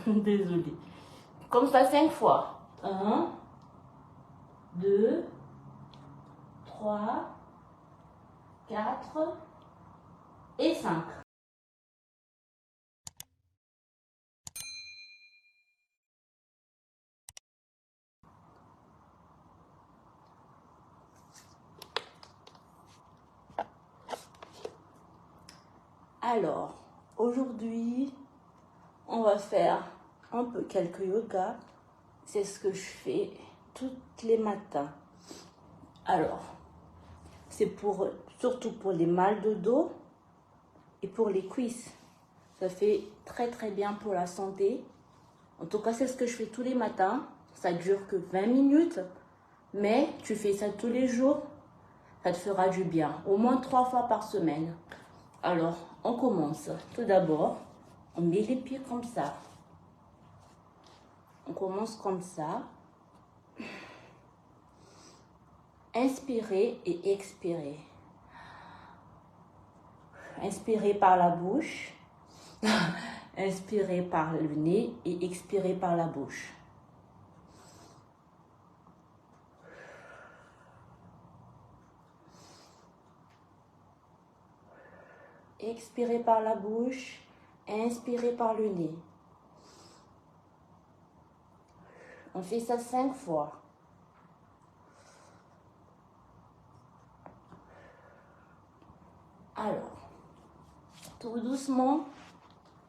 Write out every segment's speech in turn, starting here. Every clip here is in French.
Désolée. Comme ça, 5 fois. 1, 2, 3, 4 et 5. Alors, aujourd'hui, on va faire un peu quelques yoga. C'est ce que je fais tous les matins. Alors, c'est surtout pour les mal de dos et pour les cuisses. Ça fait très très bien pour la santé. En tout cas, c'est ce que je fais tous les matins. Ça dure que 20 minutes. Mais tu fais ça tous les jours, ça te fera du bien. Au moins 3 fois par semaine. Alors, on commence. Tout d'abord, on met les pieds comme ça. On commence comme ça. Inspirez et expirez. Inspirez par la bouche. Inspirez par le nez et expirez par la bouche. Expirez par la bouche. Inspirez par le nez. On fait ça 5 fois. Alors, tout doucement,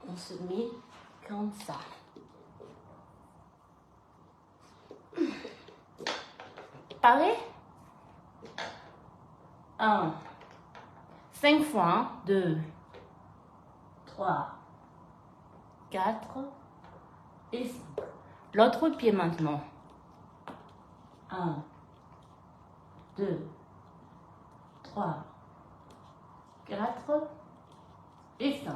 on se met comme ça. Pareil? 1, 5 fois. 2, 3, 4 et 5. L'autre pied maintenant. 1, 2, 3, 4 et 5.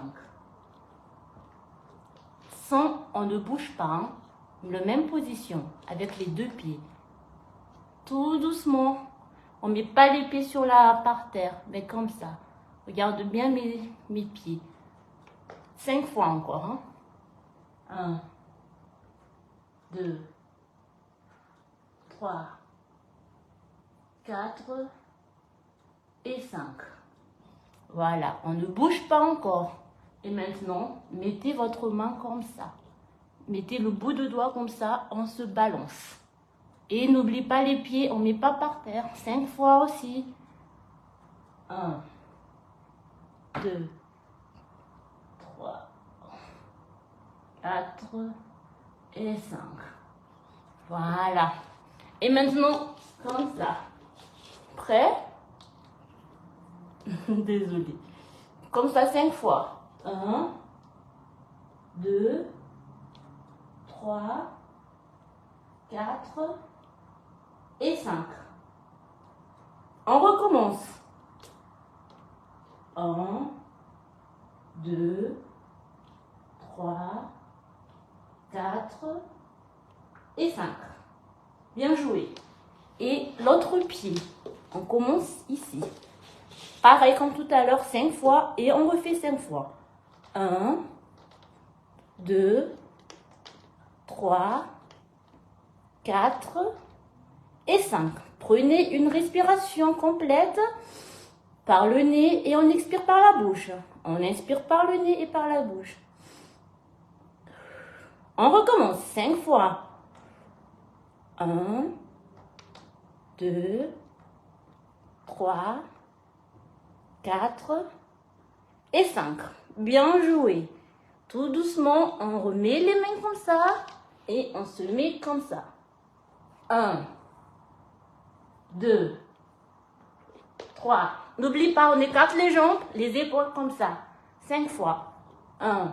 On ne bouge pas, hein. La même position avec les deux pieds. Tout doucement. On ne met pas les pieds par terre, mais comme ça. Regarde bien mes pieds. 5 fois encore. 1, 2, 3, 4 et 5. Voilà, on ne bouge pas encore. Et maintenant, mettez votre main comme ça. Mettez le bout de doigt comme ça, on se balance. Et n'oublie pas les pieds, on ne met pas par terre. 5 fois aussi. 1, 2, 3, 4 et 5. Voilà. Et maintenant, comme ça. Prêt? Désolée. Comme ça, 5 fois. 1, 2, 3, 4 et 5. On recommence. 1, 2, 3, 4 et 5. Bien joué. Et l'autre pied, on commence ici. Pareil comme tout à l'heure, 5 fois et on refait 5 fois. 1, 2, 3, 4 et 5. Prenez une respiration complète par le nez et on expire par la bouche. On inspire par le nez et par la bouche. On recommence 5 fois. 1, 2, 3, 4 et 5. Bien joué. Tout doucement, on remet les mains comme ça et on se met comme ça. 1, 2, 3. N'oublie pas, on écarte les jambes, les épaules comme ça. 5 fois. 1,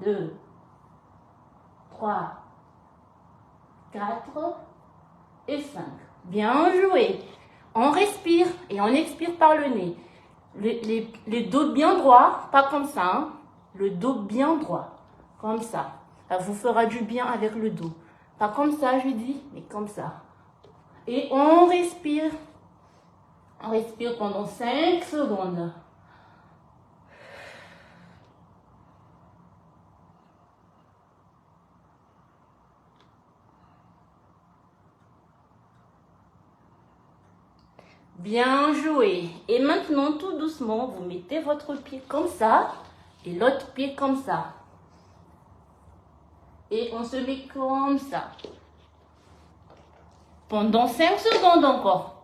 2, 3, 4 et 5. Bien joué. On respire et on expire par le nez. Les dos bien droits, pas comme ça. Hein. Le dos bien droit. Comme ça. Ça vous fera du bien avec le dos. Pas comme ça, je dis, mais comme ça. Et on respire. On respire pendant 5 secondes. Bien joué. Et maintenant, tout doucement, vous mettez votre pied comme ça et l'autre pied comme ça. Et on se met comme ça. Pendant 5 secondes encore.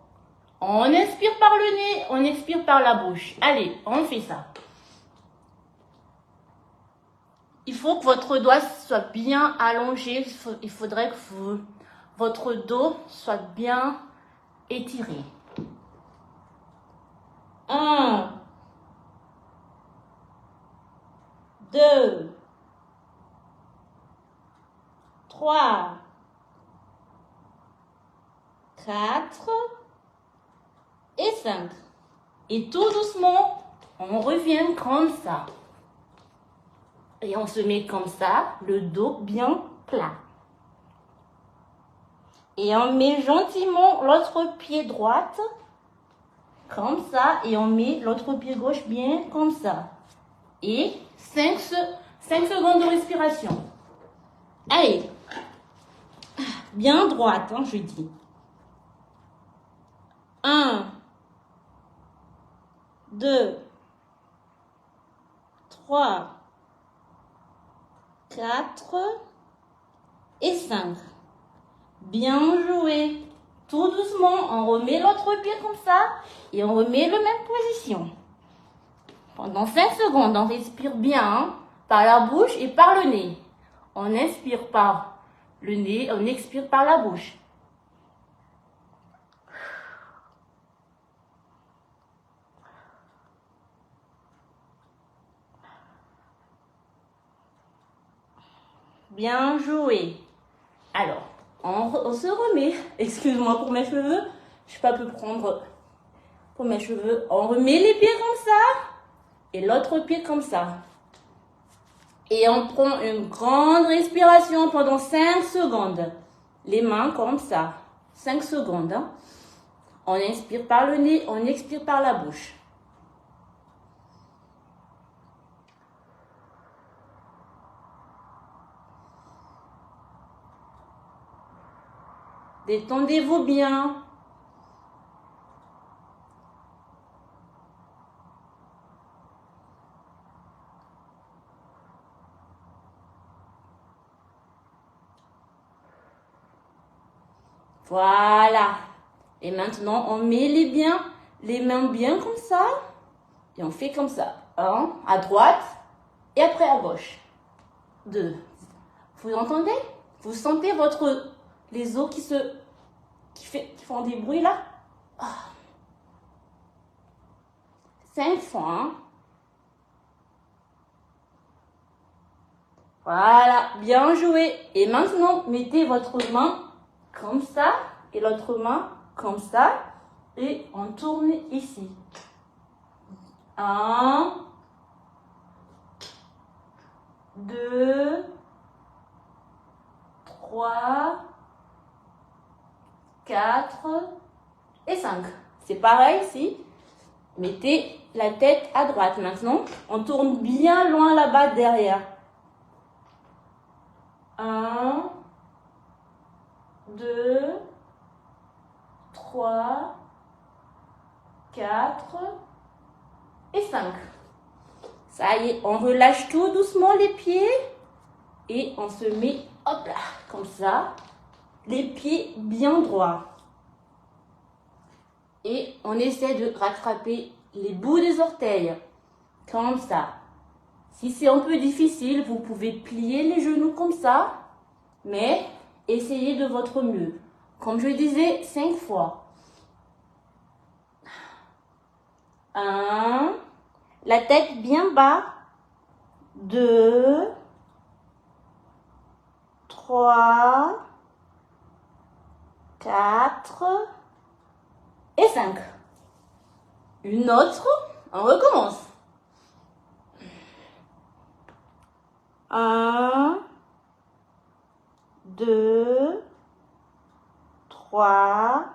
On inspire par le nez, on expire par la bouche. Allez, on fait ça. Il faut que votre doigt soit bien allongé. Il faudrait que votre dos soit bien étiré. 1, 2, 3, 4 et 5. Et tout doucement, on revient comme ça. Et on se met comme ça, le dos bien plat. Et on met gentiment l'autre pied droite, comme ça. Et on met l'autre pied gauche bien comme ça. Et 5 secondes de respiration. Allez, bien droite, hein, je dis. 1, 2, 3, 4 et 5. Bien joué. Tout doucement, on remet l'autre pied comme ça et on remet la même position. Pendant 5 secondes, on respire bien hein, par la bouche et par le nez. On inspire par le nez, on expire par la bouche. Bien joué. Alors, on se remet. Excuse-moi pour mes cheveux. Je ne sais pas pu prendre pour mes cheveux. On remet les pieds comme ça et l'autre pied comme ça. Et on prend une grande respiration pendant 5 secondes. Les mains comme ça. 5 secondes. Hein. On inspire par le nez, on expire par la bouche. Détendez-vous bien. Voilà. Et maintenant, on met les mains bien comme ça. Et on fait comme ça. 1, à droite. Et après à gauche. 2. Vous entendez? Vous sentez les os qui font des bruits là? 5 fois. Hein? Voilà, bien joué. Et maintenant, mettez votre main comme ça et l'autre main comme ça. Et on tourne ici. 1, 2, 3, 4 et 5. C'est pareil ici. Mettez la tête à droite. Maintenant, on tourne bien loin là-bas derrière. 1, 2, 3, 4 et 5. Ça y est, on relâche tout doucement les pieds et on se met, hop là, comme ça, les pieds bien droits. Et on essaie de rattraper les bouts des orteils, comme ça. Si c'est un peu difficile, vous pouvez plier les genoux comme ça, mais essayez de votre mieux. Comme je disais, 5 fois. 1, la tête bien bas. 2, 3, 4 et 5. Une autre, on recommence. 1, 2, 3,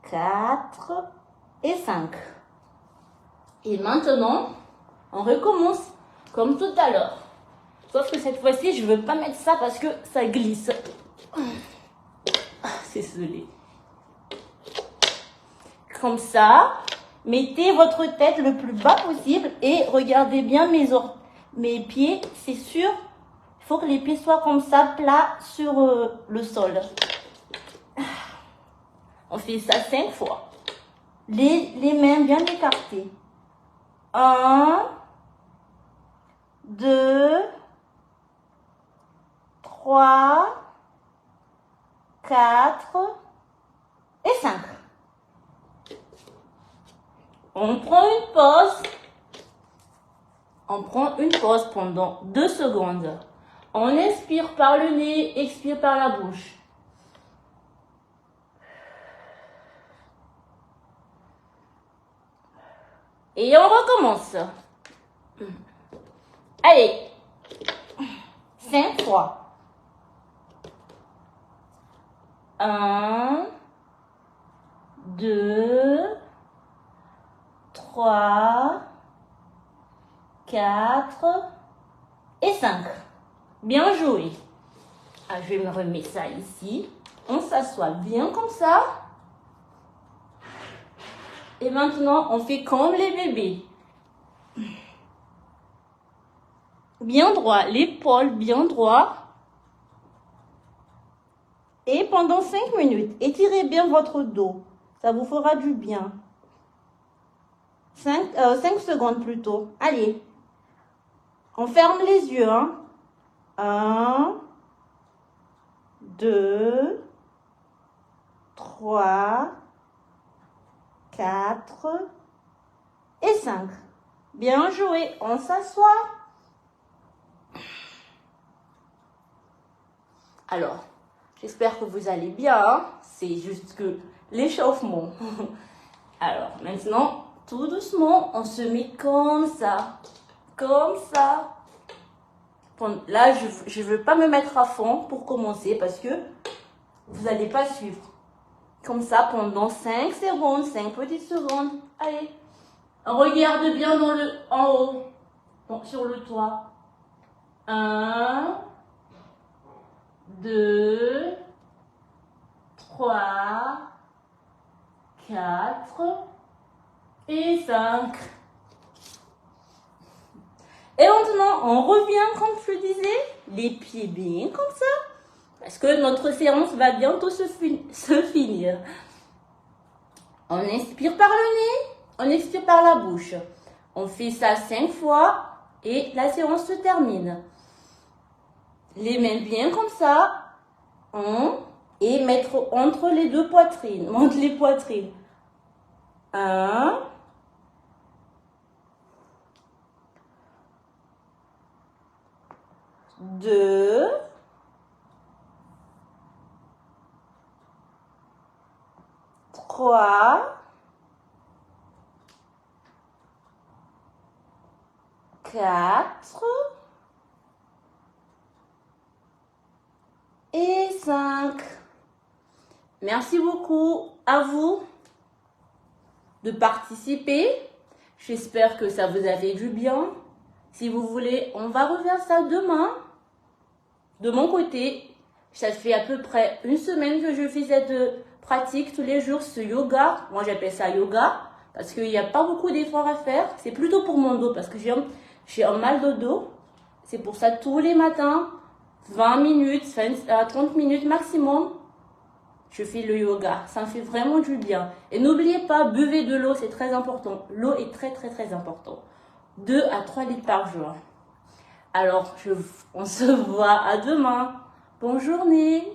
4 et 5. Et maintenant, on recommence comme tout à l'heure. Sauf que cette fois-ci, je ne veux pas mettre ça parce que ça glisse. C'est solide. comme ça. Mettez votre tête le plus bas possible et regardez bien mes pieds. C'est sûr, il faut que les pieds soient comme ça, plats sur le sol. On fait ça 5 fois. Les mains bien écartées. 1, 2, 3, 4 et 5. On prend une pause. On prend une pause pendant 2 secondes. On inspire par le nez, expire par la bouche. Et on recommence. Allez. 5 fois. 1, 2, 3, 4 et 5. Bien joué. Ah, je vais me remettre ça ici. On s'assoit bien comme ça. Et maintenant, on fait comme les bébés. Bien droit, l'épaule bien droit. Et pendant 5 minutes, étirez bien votre dos. Ça vous fera du bien. 5 secondes plutôt. Allez. On ferme les yeux. 1, 2, 3, 4 et 5. Bien joué. On s'assoit. Alors, j'espère que vous allez bien. Hein? C'est juste que l'échauffement. Alors, maintenant, tout doucement, on se met comme ça. Comme ça. Là, je ne veux pas me mettre à fond pour commencer parce que vous n'allez pas suivre. Comme ça pendant 5 secondes, 5 petites secondes. Allez. Regarde bien en haut, sur le toit. 1, 2, 3, 4 et 5. Et maintenant, on revient, comme je disais, les pieds bien comme ça. Parce que notre séance va bientôt se finir. On inspire par le nez, on expire par la bouche. On fait ça 5 fois et la séance se termine. Les mains bien comme ça. Et mettre entre les deux poitrines, entre les poitrines. 1, 2, 3, 4 et 5. Merci beaucoup à vous de participer. J'espère que ça vous a fait du bien. Si vous voulez, on va refaire ça demain. De mon côté, ça fait à peu près 1 semaine que je fais cette pratique tous les jours, ce yoga. Moi, j'appelle ça yoga parce qu'il n'y a pas beaucoup d'efforts à faire. C'est plutôt pour mon dos parce que j'ai un mal de dos. C'est pour ça tous les matins, 20 minutes, 30 minutes maximum, je fais le yoga. Ça me fait vraiment du bien. Et n'oubliez pas, buvez de l'eau, c'est très important. L'eau est très, très, très important. 2 à 3 litres par jour. Alors, on se voit à demain. Bonne journée.